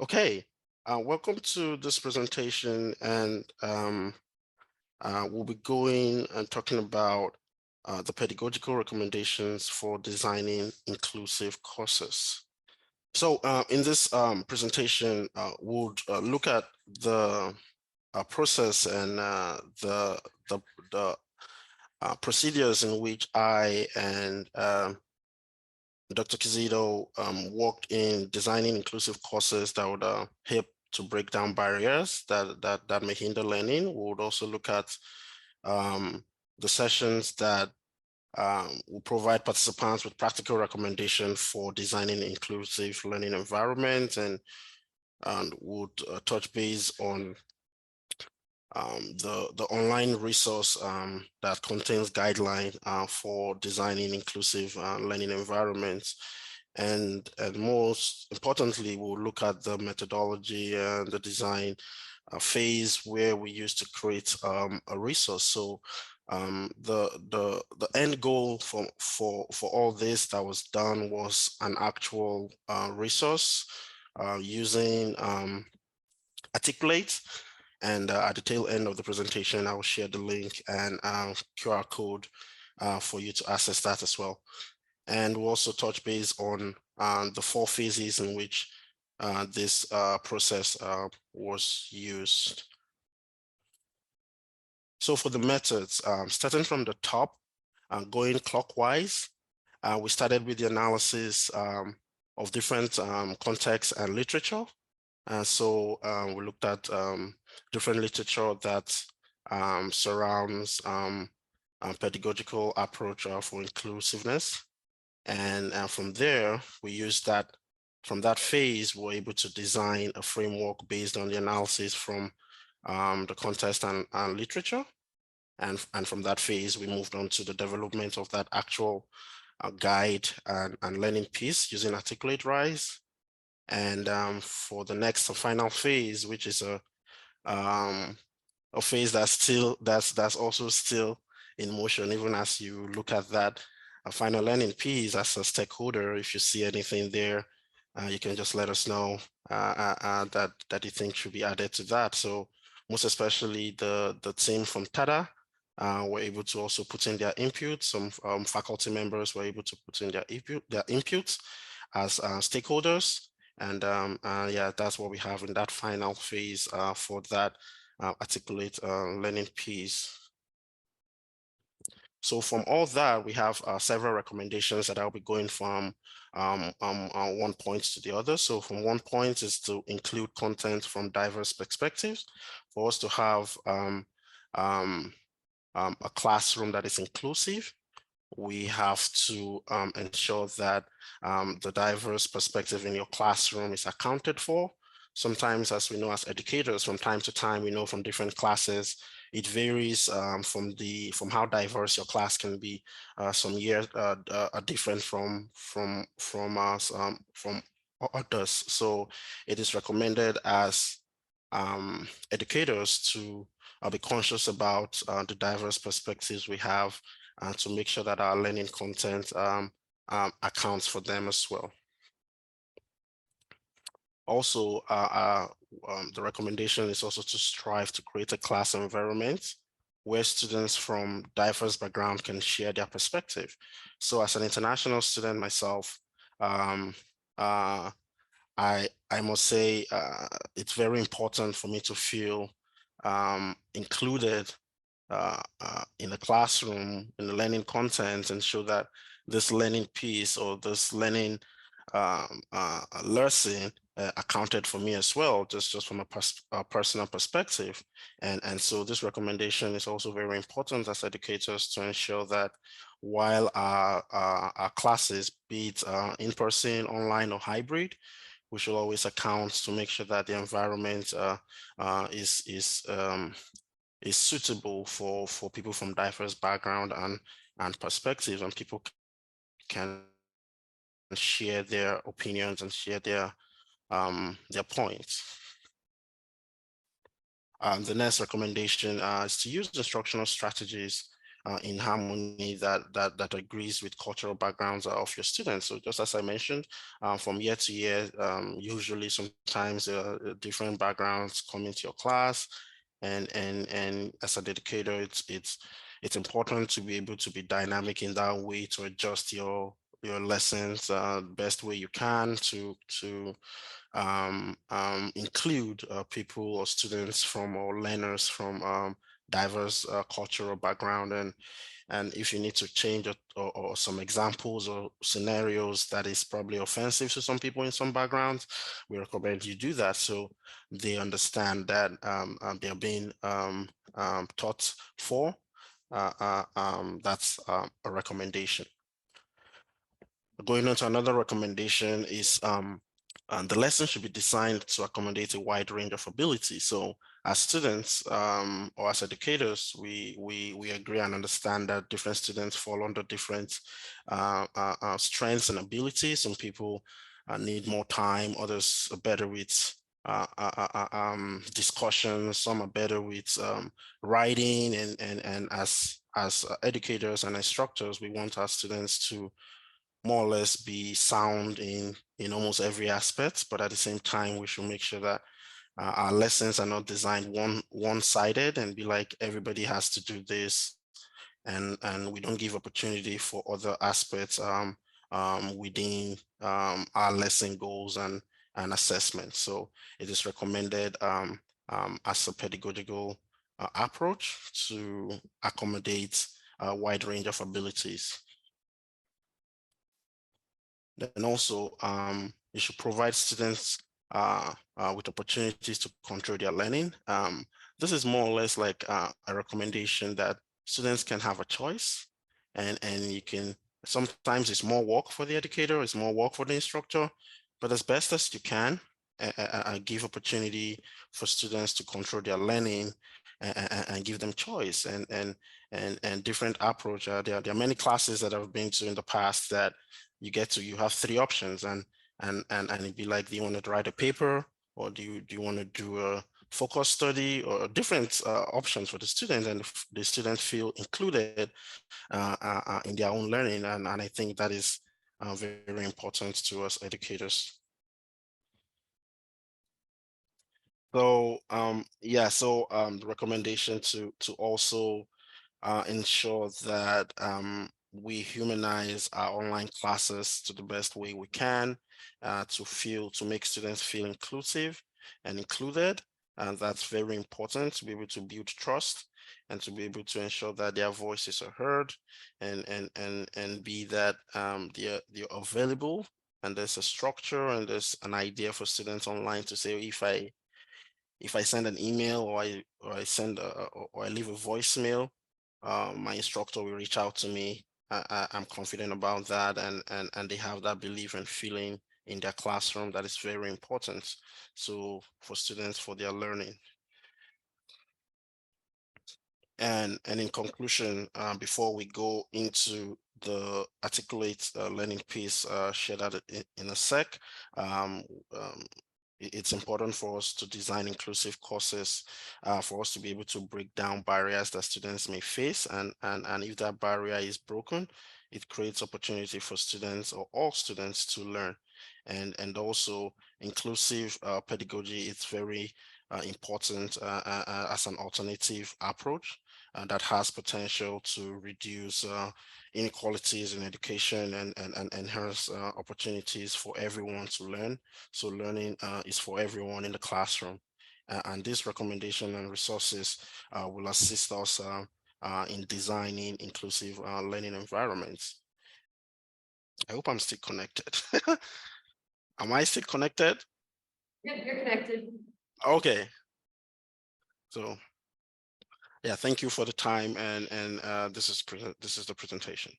Okay, welcome to this presentation, and we'll be going and talking about the pedagogical recommendations for designing inclusive courses. So in this presentation, we'll look at the process and the procedures in which I and Dr. Kizito worked in designing inclusive courses that would help to break down barriers that may hinder learning. We would also look at the sessions that will provide participants with practical recommendations for designing inclusive learning environments, and would touch base on the online resource that contains guidelines for designing inclusive learning environments. And most importantly, we'll look at the methodology and the design phase where we use to create a resource. So the end goal for all this that was done was an actual resource using Articulate. And at the tail end of the presentation, I will share the link and QR code for you to access that as well. And we'll also touch base on the 4 phases in which this process was used. So for the methods, starting from the top, going clockwise, we started with the analysis of different contexts and literature. So we looked at different literature that surrounds pedagogical approach for inclusiveness. And from there, we used that, from that phase, we're able to design a framework based on the analysis from the context and literature. And from that phase, we moved on to the development of that actual guide and learning piece using Articulate Rise. And for the next final phase, which is a phase that's also still in motion, even as you look at that final learning piece as a stakeholder. If you see anything there, you can just let us know that you think should be added to that. So most especially the team from TADA were able to also put in their input. Some faculty members were able to put in their input as stakeholders. And yeah, that's what we have in that final phase for that Articulate learning piece. So from all that, we have several recommendations that I'll be going from one point to the other. So from one point is to include content from diverse perspectives, for us to have a classroom that is inclusive. We have to ensure that the diverse perspective in your classroom is accounted for. Sometimes, as we know as educators, from time to time, we know from different classes, it varies from how diverse your class can be. Some years are different from others. So it is recommended as educators to be conscious about the diverse perspectives we have to make sure that our learning content accounts for them as well. Also, the recommendation is also to strive to create a class environment where students from diverse backgrounds can share their perspective. So as an international student myself, I must say it's very important for me to feel included in the classroom, in the learning content, and show that this learning piece or this learning lesson accounted for me as well, just from a personal perspective. And so this recommendation is also very important as educators to ensure that while our classes, be it in person, online, or hybrid, we should always account to make sure that the environment is suitable for people from diverse background and perspectives, and people can share their opinions and share their points. The next recommendation is to use instructional strategies in harmony that agrees with cultural backgrounds of your students. So just as I mentioned, from year to year, usually sometimes different backgrounds come into your class, and as an educator, it's important to be able to be dynamic in that way to adjust your lessons the best way you can to include people or students from or learners from diverse cultural background. And if you need to change or some examples or scenarios that is probably offensive to some people in some backgrounds, we recommend you do that so they understand that they're being taught for. That's a recommendation. Going on to another recommendation is the lesson should be designed to accommodate a wide range of abilities. So as students or as educators, we agree and understand that different students fall under different strengths and abilities. Some people need more time, others are better with discussions, some are better with writing, and as educators and instructors, we want our students to more or less be sound in almost every aspect, but at the same time, we should make sure that our lessons are not designed one-sided and be like everybody has to do this, and we don't give opportunity for other aspects within our lesson goals and assessment. So it is recommended as a pedagogical approach to accommodate a wide range of abilities. Then also, you should provide students with opportunities to control their learning. This is more or less like a recommendation that students can have a choice, and you can, sometimes it's more work for the educator, it's more work for the instructor, but as best as you can, give opportunity for students to control their learning and give them choice and different approach. There are many classes that I've been to in the past that you have three options, and it'd be like, do you want to write a paper, or do you want to do a focus study, or different options for the student, and the students feel included in their own learning, and I think that is very important to us educators. So the recommendation to also ensure that we humanize our online classes to the best way we can, to make students feel inclusive and included. And that's very important to be able to build trust and to be able to ensure that their voices are heard, and be that they're available, and there's a structure and there's an idea for students online to say, if I send an email, or I send or I leave a voicemail, my instructor will reach out to me. I'm confident about that, and they have that belief and feeling in their classroom that is very important. So for students, for their learning. And in conclusion, before we go into the articulate learning piece shared out in a sec, um, um, it's important for us to design inclusive courses, for us to be able to break down barriers that students may face, and if that barrier is broken, it creates opportunity for students or all students to learn. And also inclusive pedagogy is very important as an alternative approach that has potential to reduce inequalities in education and enhance opportunities for everyone to learn. So learning is for everyone in the classroom. And this recommendation and resources will assist us in designing inclusive learning environments. I hope I'm still connected. Am I still connected? Yep, you're connected. Okay. So yeah, thank you for the time, and this is the presentation.